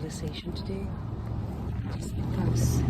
fertilization today just because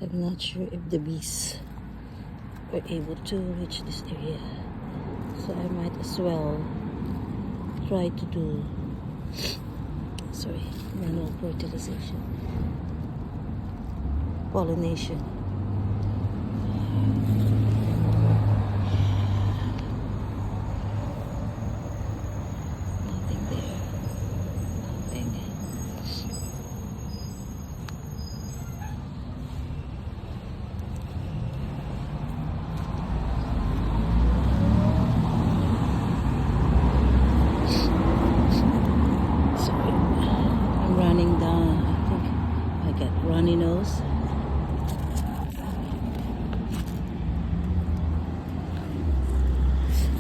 I'm not sure if the bees were able to reach this area, so I might as well try to do manual fertilization, pollination. Nothing there, nothing. Running down, I think I got runny nose.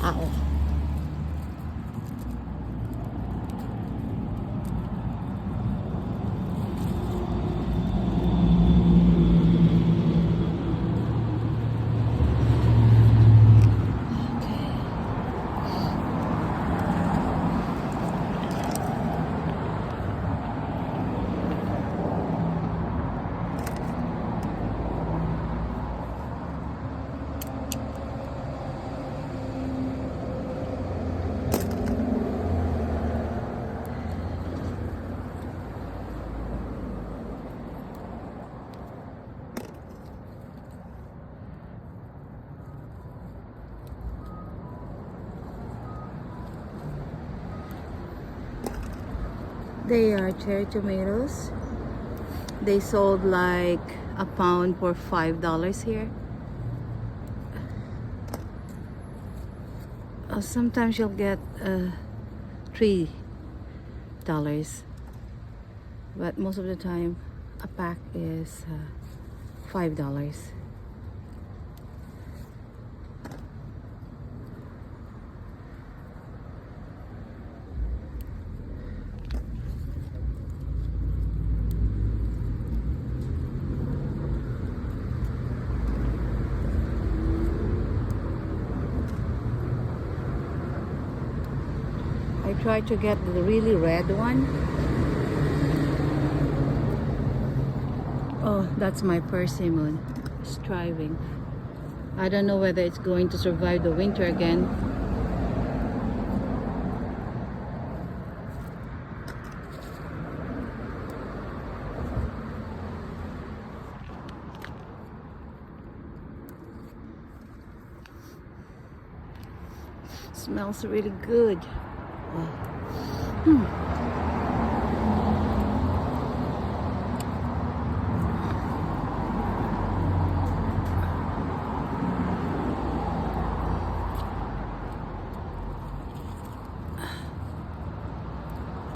Ow. They are cherry tomatoes. They sold like a pound for $5 here. Sometimes you'll get $3, but most of the time a pack is $5. I tried to get the really red one. Oh, that's my persimmon. It's thriving. I don't know whether it's going to survive the winter again. Smells really good.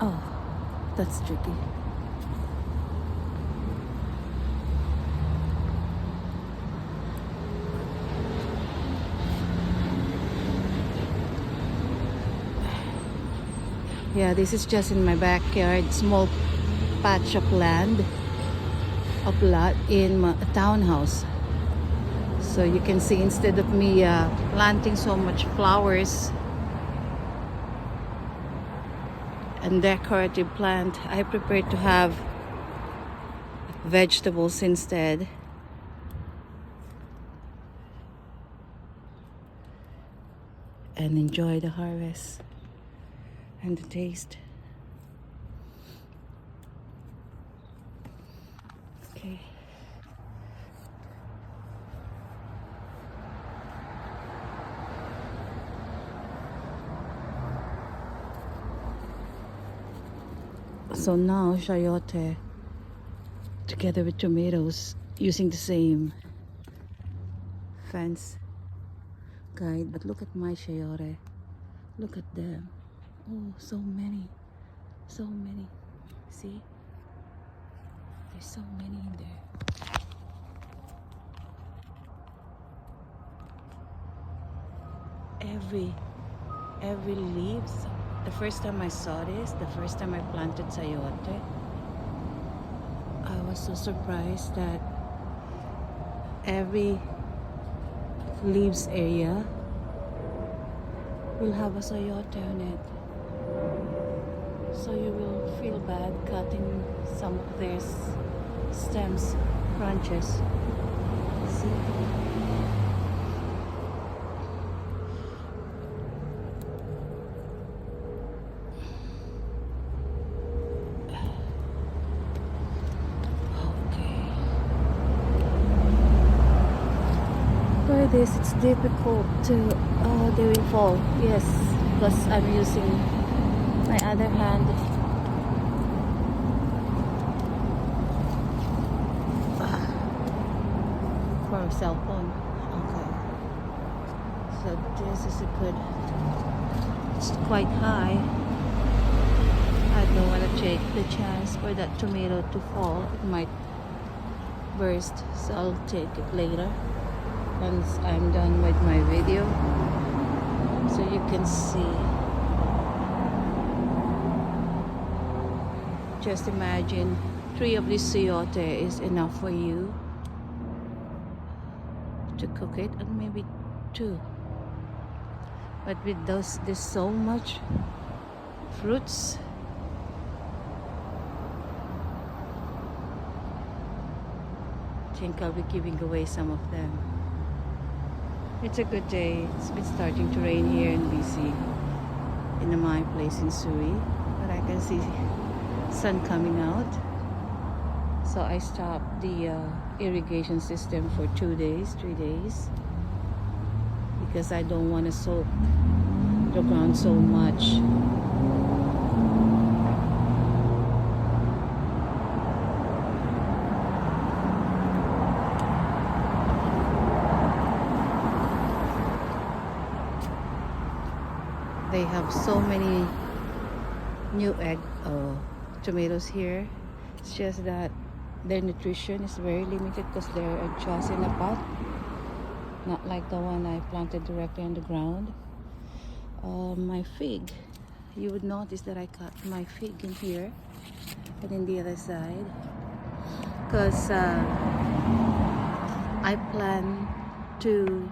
Oh, that's tricky. Yeah, this is just in my backyard, small patch of land, of lot in a townhouse. So you can see, instead of me planting so much flowers and decorative plant, I prefer to have vegetables instead. And enjoy the harvest and the taste. Okay. So now chayote together with tomatoes using the same fence guide. But look at my chayote. Look at them. Oh, so many. So many. See? There's so many in there. Every leaves. The first time I saw this, the first time I planted sayote, I was so surprised that every leaves area will have a sayote on it. So you will feel bad cutting some of their stems, branches. See? For this, it's difficult to they will fall. Yes, because I'm using my other hand for a cell phone. Okay, so this is a good. It's quite high. I don't want to take the chance for that tomato to fall. It might burst, so I'll take it later once I'm done with my video, so you can see. Just imagine 3 of this sayote is enough for you to cook it, and maybe 2. But with those, there's so much fruits. I think I'll be giving away some of them. It's a good day. It's been starting to rain here in BC, in my place in Surrey, but I can see sun coming out. So I stopped the irrigation system for 2 days, 3 days, because I don't want to soak the ground so much. They have so many new tomatoes here. It's just that their nutrition is very limited because they're just in a pot, not like the one I planted directly on the ground. My fig, you would notice that I cut my fig in here and in the other side, because I plan to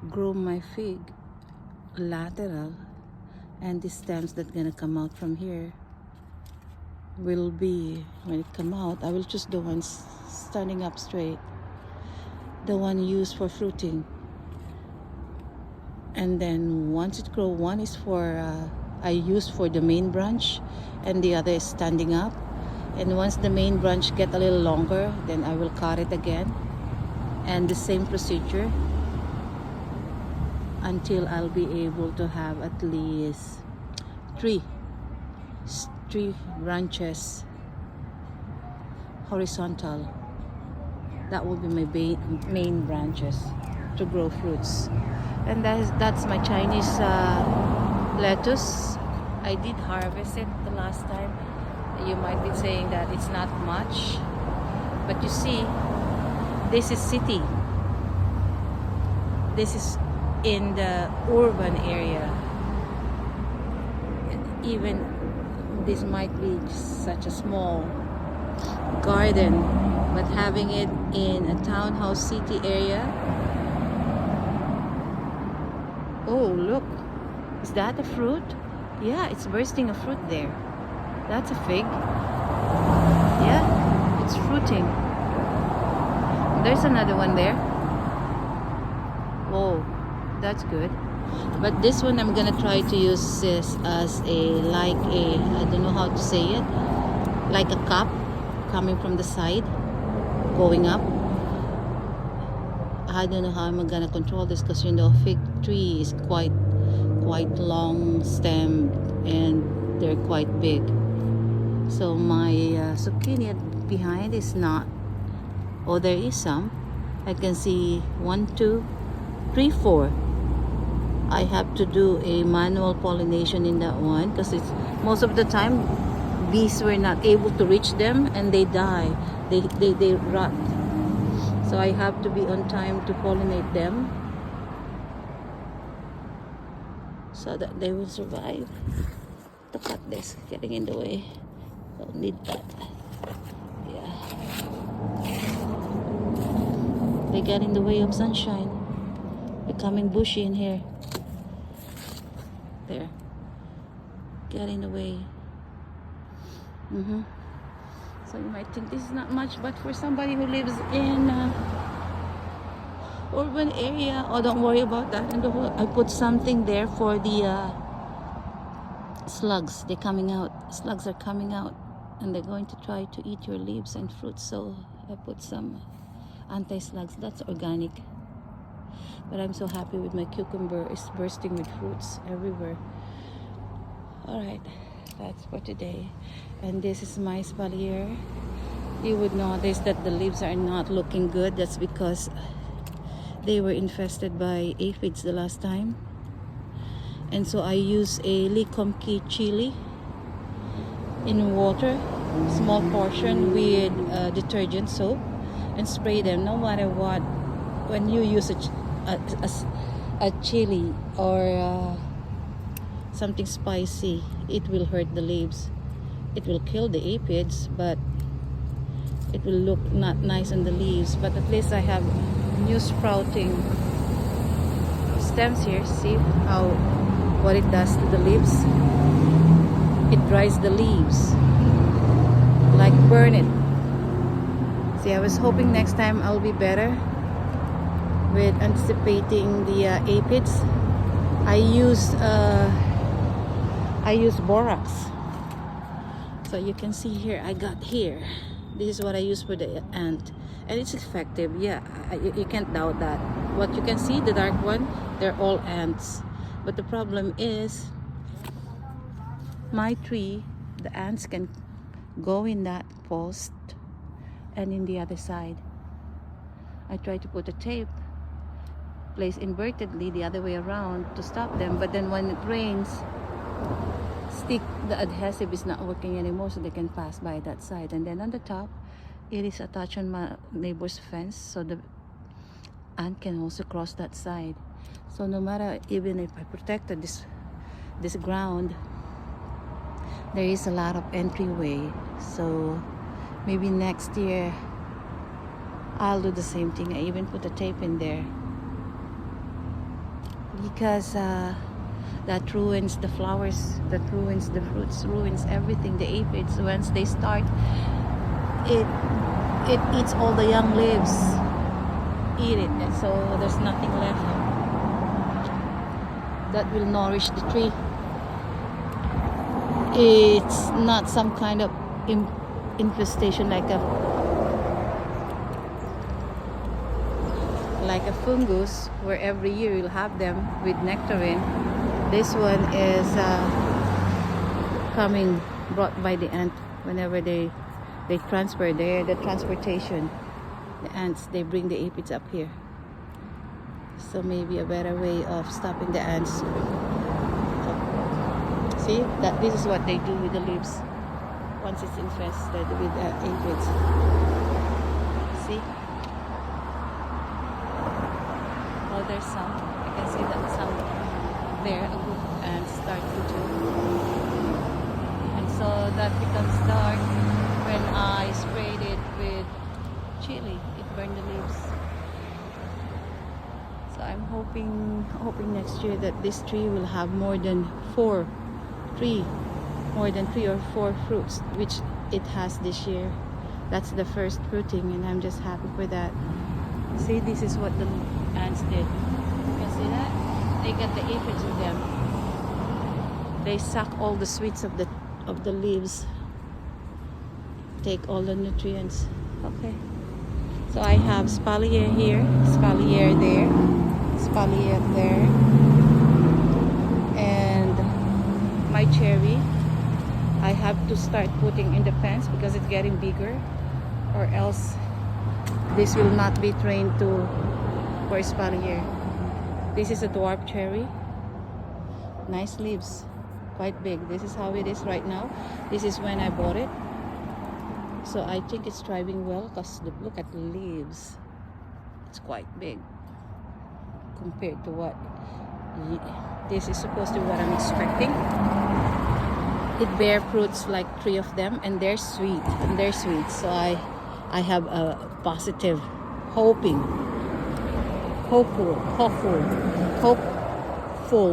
grow my fig lateral, and the stems that gonna come out from here will be, when it come out, I will choose the ones standing up straight, the one used for fruiting. And then once it grow, one is for I use for the main branch, and the other is standing up. And once the main branch get a little longer, then I will cut it again, and the same procedure until I'll be able to have at least three branches horizontal. That will be my main branches to grow fruits. And that's my Chinese lettuce. I did harvest it the last time. You might be saying that it's not much, but you see, this is city. This is in the urban area. Even this might be such a small garden, but having it in a townhouse city area. Oh, look, is that a fruit? Yeah, it's bursting a fruit there. That's a fig. Yeah, it's fruiting. There's another one there. Whoa, that's good. But this one I'm gonna try to use this as I don't know how to say it, like a cup coming from the side, going up. I don't know how I'm gonna control this, because you know, fig tree is quite long stem and they're quite big. So my zucchini behind is not, oh, there is some. I can see 1, 2, 3, 4. I have to do a manual pollination in that one because it's most of the time bees were not able to reach them and they die. They rot. So I have to be on time to pollinate them so that they will survive. Look at this, getting in the way. Don't need that. Yeah. They get in the way of sunshine. Becoming bushy in here. There. Get in the way. So you might think this is not much, but for somebody who lives in urban area, oh, don't worry about that. And I put something there for the slugs. They're coming out. Slugs are coming out, and they're going to try to eat your leaves and fruits. So I put some anti-slugs. That's organic. But I'm so happy with my cucumber. It's bursting with fruits everywhere. All right, that's for today. And this is my spallier. You would notice that the leaves are not looking good. That's because they were infested by aphids the last time. And so I use a Licomkey chili in water, small portion with detergent soap, and spray them no matter what. When you use a chili or something spicy, it will hurt the leaves. It will kill the aphids, but it will look not nice on the leaves. But at least I have new sprouting stems here. See how what it does to the leaves? It dries the leaves, like burn it. See, I was hoping next time I'll be better with anticipating the aphids. I use borax. So you can see here, I got here. This is what I use for the ant, and it's effective. Yeah, you can't doubt that. What you can see, the dark one, they're all ants. But the problem is, my tree, the ants can go in that post and in the other side. I try to put a tape placed invertedly the other way around to stop them, but then when it rains, the adhesive is not working anymore, so they can pass by that side. And then on the top, it is attached on my neighbor's fence, so the ant can also cross that side. So no matter, even if I protected this ground, there is a lot of entryway. So maybe next year I'll do the same thing. I even put a tape in there because that ruins the flowers, that ruins the fruits, ruins everything. The aphids, once they start, it eats all the young leaves, eat it, and so there's nothing left that will nourish the tree. It's not some kind of infestation like a fungus where every year you'll have them with nectarine. This one is brought by the ant whenever they transfer there. The transportation, the ants, they bring the aphids up here. So maybe a better way of stopping the ants. See that this is what they do with the leaves once it's infested with aphids. See? Oh, there's some. I can see that some there, a group of ants starting to. And so that becomes dark when I sprayed it with chili. It burned the leaves. I'm hoping next year that this tree will have more than 3 or 4 fruits, which it has this year. That's the first fruiting, and I'm just happy for that. See, this is what the ants did. You can see that? They get the aphids with them. They suck all the sweets of the leaves. Take all the nutrients. Okay. So I have spallier here, spallier there, spallier there, and my cherry. I have to start putting in the fence because it's getting bigger, or else this will not be trained to for spallier. This is a dwarf cherry. Nice leaves, quite big. This is how it is right now. This is when I bought it. So I think it's thriving well because look at the leaves. It's quite big compared to what this is supposed to be what I'm expecting. It bear fruits like 3 of them, and they're sweet. So I have a positive hopeful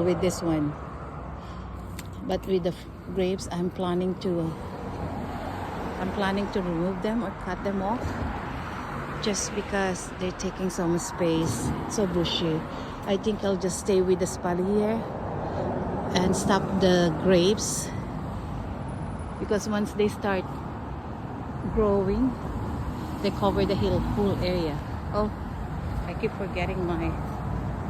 with this one. But with the grapes, I'm planning to remove them or cut them off, just because they're taking some space, so bushy. I think I'll just stay with the spallier and stop the grapes, because once they start growing, they cover the whole area. Oh, I keep forgetting my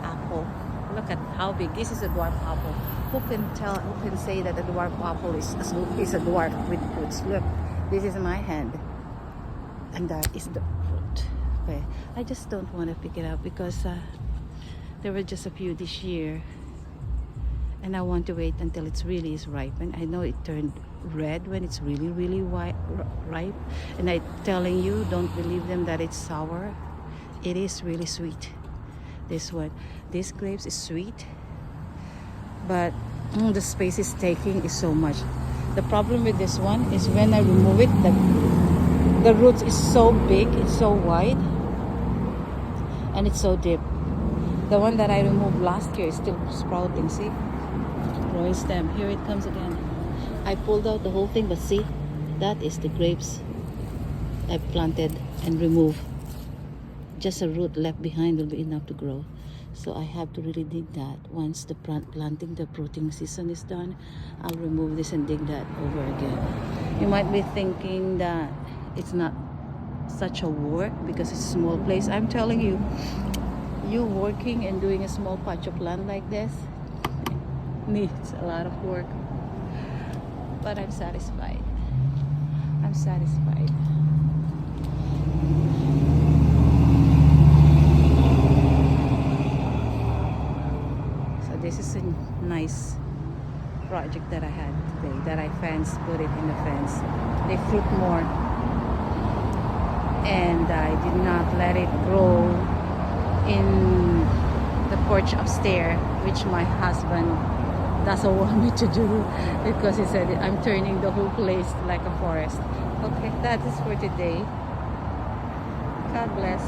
apple. Look at how big. This is a dwarf apple. Who can say that a dwarf apple is a dwarf with fruits? Look, this is my hand, and that is the fruit. Okay, I just don't want to pick it up because there were just a few this year, and I want to wait until it's really is ripened. I know it turned red when it's really ripe, and I'm telling you, don't believe them that it's sour. It is really sweet. This grapes is sweet, but the space it's taking is so much. The problem with this one is when I remove it, the roots is so big, it's so wide, and it's so deep. The one that I removed last year is still sprouting. See, growing stem. Here it comes again. I pulled out the whole thing, but see, that is the grapes I planted and removed. Just a root left behind will be enough to grow. So I have to really dig that. Once the planting, the fruiting season is done, I'll remove this and dig that over again. You might be thinking that it's not such a work because it's a small place. I'm telling you, you working and doing a small patch of land like this needs a lot of work. But I'm satisfied. I'm satisfied. This is a nice project that I had today, that I put it in the fence. They fruit more, and I did not let it grow in the porch upstairs, which my husband doesn't want me to do, because he said I'm turning the whole place like a forest. Okay, that is for today. God bless.